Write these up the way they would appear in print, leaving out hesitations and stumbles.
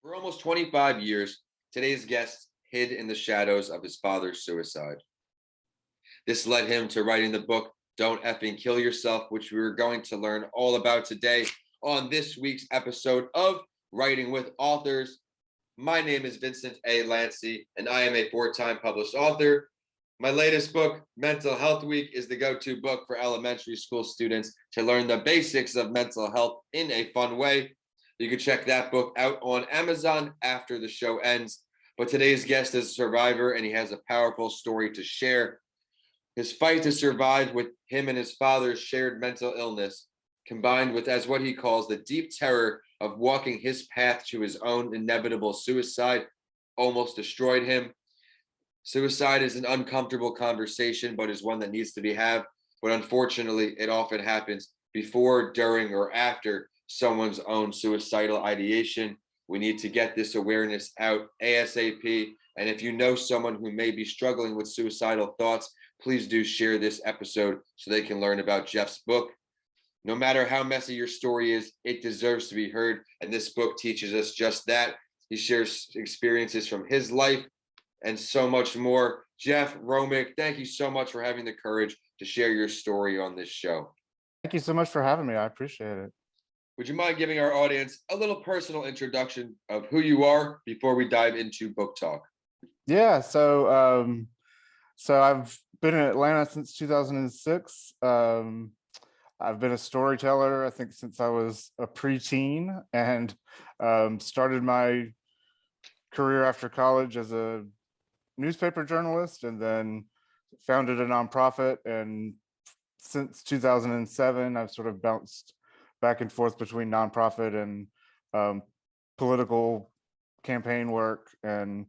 For almost 25 years, today's guest hid in the shadows of his father's suicide. This led him to writing the book, Don't Effing Kill Yourself, which we are going to learn all about today on this week's episode of Writing with Authors. My name is Vincent A. Lancy, and I am a four-time published author. My latest book, Mental Health Week, is the go-to book for elementary school students to learn the basics of mental health in a fun way. You can check that book out on Amazon after the show ends. But today's guest is a survivor, and he has a powerful story to share. His fight to survive with him and his father's shared mental illness, combined with, as what he calls, the deep terror of walking his path to his own inevitable suicide, almost destroyed him. Suicide is an uncomfortable conversation, but is one that needs to be had. But unfortunately, it often happens before, during, or after someone's own suicidal ideation. We need to get this awareness out ASAP. And if you know someone who may be struggling with suicidal thoughts, please do share this episode so they can learn about Jeff's book. No matter how messy your story is, it deserves to be heard. And this book teaches us just that. He shares experiences from his life and so much more. Jeff Romig, thank you so much for having the courage to share your story on this show. Thank you so much for having me. I appreciate it. Would you mind giving our audience a little personal introduction of who you are before we dive into book talk? Yeah, so I've been in Atlanta since 2006. I've been a storyteller, I think, since I was a preteen, and started my career after college as a newspaper journalist, and then founded a nonprofit. And since 2007, I've sort of bounced back and forth between nonprofit and political campaign work, and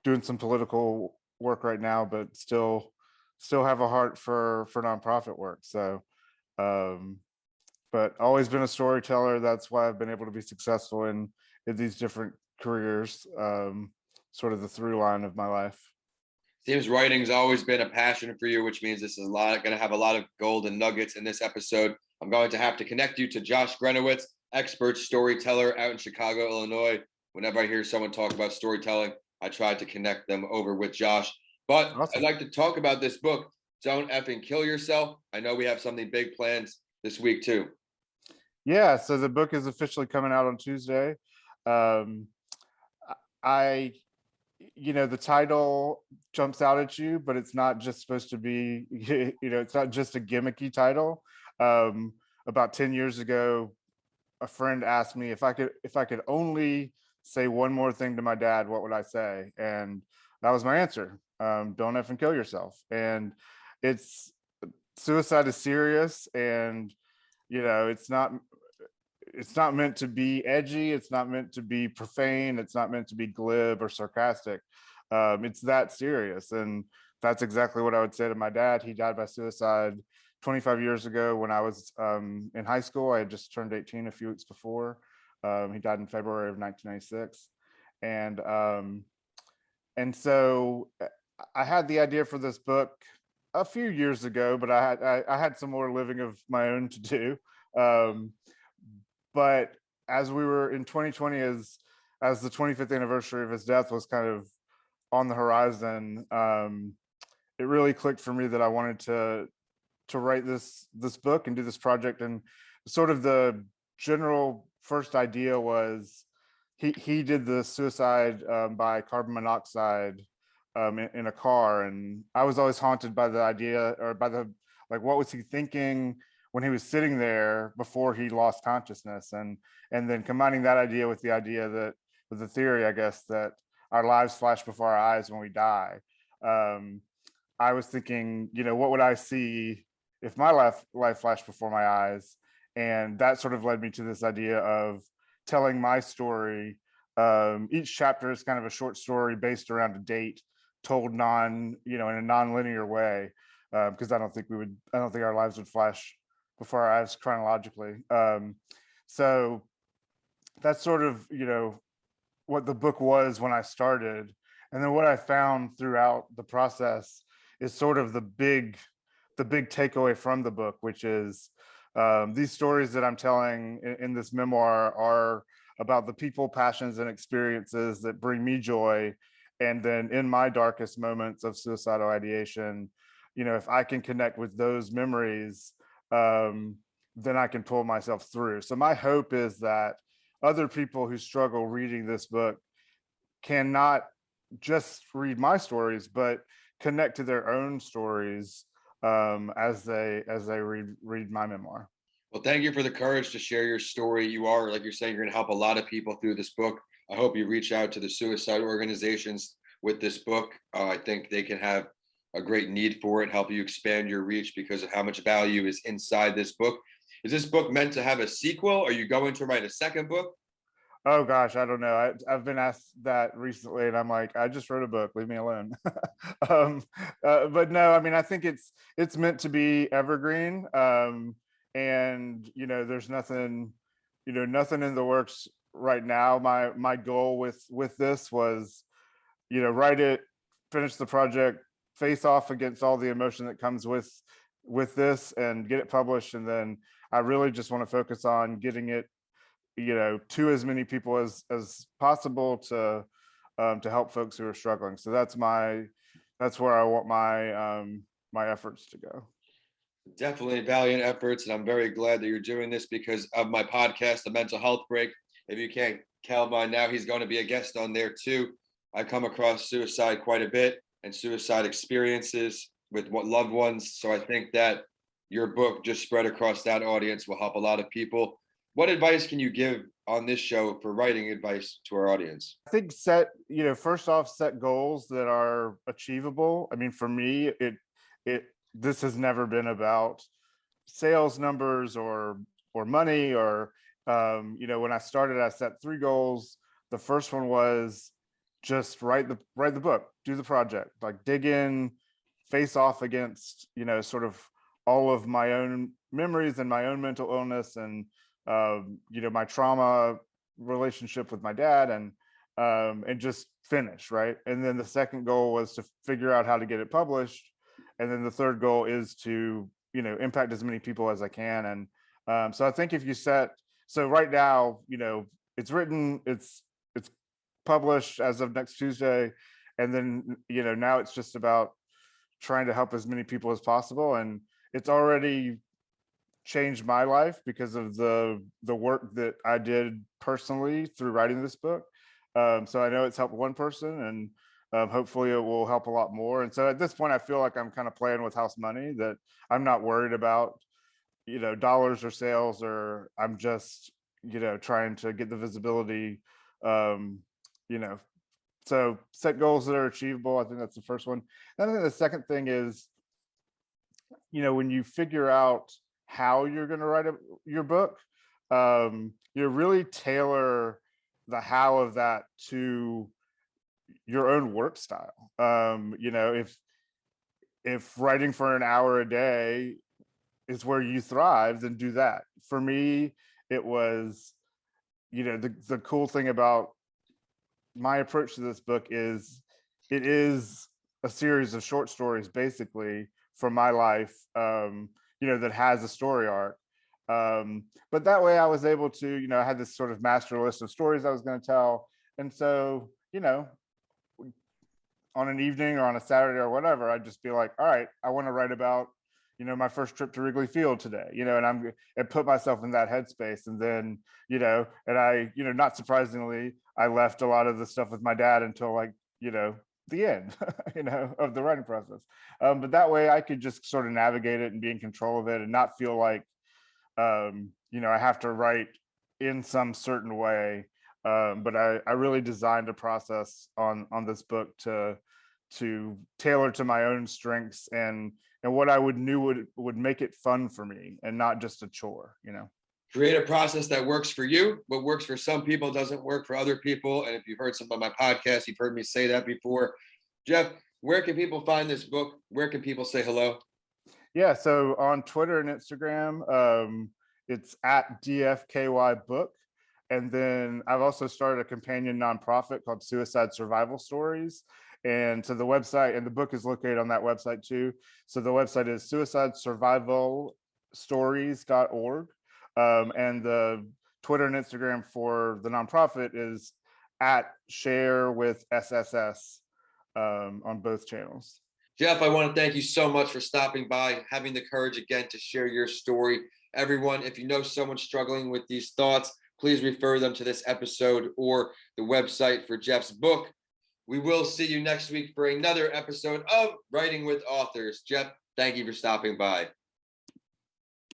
doing some political work right now, but still have a heart for nonprofit work. So, but always been a storyteller. That's why I've been able to be successful in these different careers. Sort of the through line of my life. Seems writing's always been a passion for you, which means this is going to have a lot of golden nuggets in this episode. I'm going to have to connect you to Josh Grenowitz, expert storyteller out in Chicago, Illinois. Whenever I hear someone talk about storytelling, I try to connect them over with Josh. But Awesome. I'd like to talk about this book, Don't Effing Kill Yourself. I know we have something big planned this week too. Yeah, so the book is officially coming out on Tuesday. The title jumps out at you, but it's not just supposed to be, it's not just a gimmicky title. About 10 years ago, a friend asked me if I could only say one more thing to my dad, what would I say? And that was my answer. Don't effing kill yourself. And suicide is serious, and it's not meant to be edgy. It's not meant to be profane. It's not meant to be glib or sarcastic. It's that serious. And that's exactly what I would say to my dad. He died by suicide 25 years ago when I was in high school. I had just turned 18 a few weeks before. He died in February of 1996. And so I had the idea for this book a few years ago, but I had some more living of my own to do. But as we were in 2020, as the 25th anniversary of his death was kind of on the horizon, it really clicked for me that I wanted to write this book and do this project. And sort of the general first idea was he did the suicide by carbon monoxide in a car, and I was always haunted by the idea, or by what was he thinking when he was sitting there before he lost consciousness, and then combining that idea with the idea that, with the theory, I guess, that our lives flash before our eyes when we die. I was thinking, what would I see if my life flashed before my eyes? And that sort of led me to this idea of telling my story. Each chapter is kind of a short story based around a date, told in a non-linear way, because I don't think our lives would flash before our eyes chronologically. So that's sort of, what the book was when I started. And then what I found throughout the process is sort of the big takeaway from the book, which is these stories that I'm telling in this memoir are about the people, passions, and experiences that bring me joy. And then in my darkest moments of suicidal ideation, if I can connect with those memories, then I can pull myself through. So my hope is that other people who struggle reading this book cannot just read my stories, but connect to their own stories, as they read my memoir. Well, thank you for the courage to share your story. You are, like you're saying, you're going to help a lot of people through this book. I hope you reach out to the suicide organizations with this book. I think they can have a great need for it, help you expand your reach because of how much value is inside this book. Is this book meant to have a sequel? Are you going to write a second book? Oh gosh, I don't know. I've been asked that recently, and I'm like, I just wrote a book. Leave me alone. um, but no, I mean, I think it's meant to be evergreen, and there's nothing, nothing in the works right now. My goal with this was, write it, finish the project, face off against all the emotion that comes with this, and get it published, and then I really just want to focus on getting it to as many people as possible to help folks who are struggling. So that's where I want my efforts to go. Definitely valiant efforts, and I'm very glad that you're doing this because of my podcast, The Mental Health Break. If you can't tell by now, he's going to be a guest on there too. I come across suicide quite a bit and suicide experiences with what loved ones. So I think that your book just spread across that audience will help a lot of people. What advice can you give on this show for writing advice to our audience? I think first off, set goals that are achievable. I mean, for me, this has never been about sales numbers or money or when I started, I set 3 goals. The first one was just write the book, do the project, like dig in, face off against sort of all of my own memories and my own mental illness and my trauma relationship with my dad, and just finish, right? And then the second goal was to figure out how to get it published, and then the third goal is to impact as many people as I can. And so I think if you set, so right now, it's written, it's published as of next Tuesday, and then now it's just about trying to help as many people as possible. And it's already changed my life because of the work that I did personally through writing this book. So I know it's helped one person, and hopefully it will help a lot more. And so at this point, I feel like I'm kind of playing with house money, that I'm not worried about dollars or sales, or I'm just trying to get the visibility. um you know so set goals that are achievable. I think that's the first one. And I think the second thing is, when you figure out how you're going to write your book, you really tailor the how of that to your own work style. If writing for an hour a day is where you thrive, then do that. For me, it was, the cool thing about my approach to this book is it is a series of short stories, basically, from my life, that has a story arc. But that way I was able to, I had this sort of master list of stories I was going to tell. And so, on an evening or on a Saturday or whatever, I'd just be like, all right, I want to write about, my first trip to Wrigley Field today, and put myself in that headspace. And then, and I, not surprisingly, I left a lot of the stuff with my dad until, like, the end, of the writing process. But that way I could just sort of navigate it and be in control of it and not feel like, I have to write in some certain way. But I really designed a process on this book to tailor to my own strengths and what I would make it fun for me and not just a chore. Create a process that works for you. What works for some people doesn't work for other people. And if you've heard some of my podcasts, you've heard me say that before. Jeff, where can people find this book? Where can people say hello? Yeah, so on Twitter and Instagram, it's at DFKY Book. And then I've also started a companion nonprofit called Suicide Survival Stories. And so the website, and the book is located on that website too. So the website is suicidesurvivalstories.org. And the Twitter and Instagram for the nonprofit is at share with SSS on both channels. Jeff, I want to thank you so much for stopping by, having the courage again to share your story. Everyone, if you know someone struggling with these thoughts, please refer them to this episode or the website for Jeff's book. We will see you next week for another episode of Writing with Authors. Jeff, thank you for stopping by.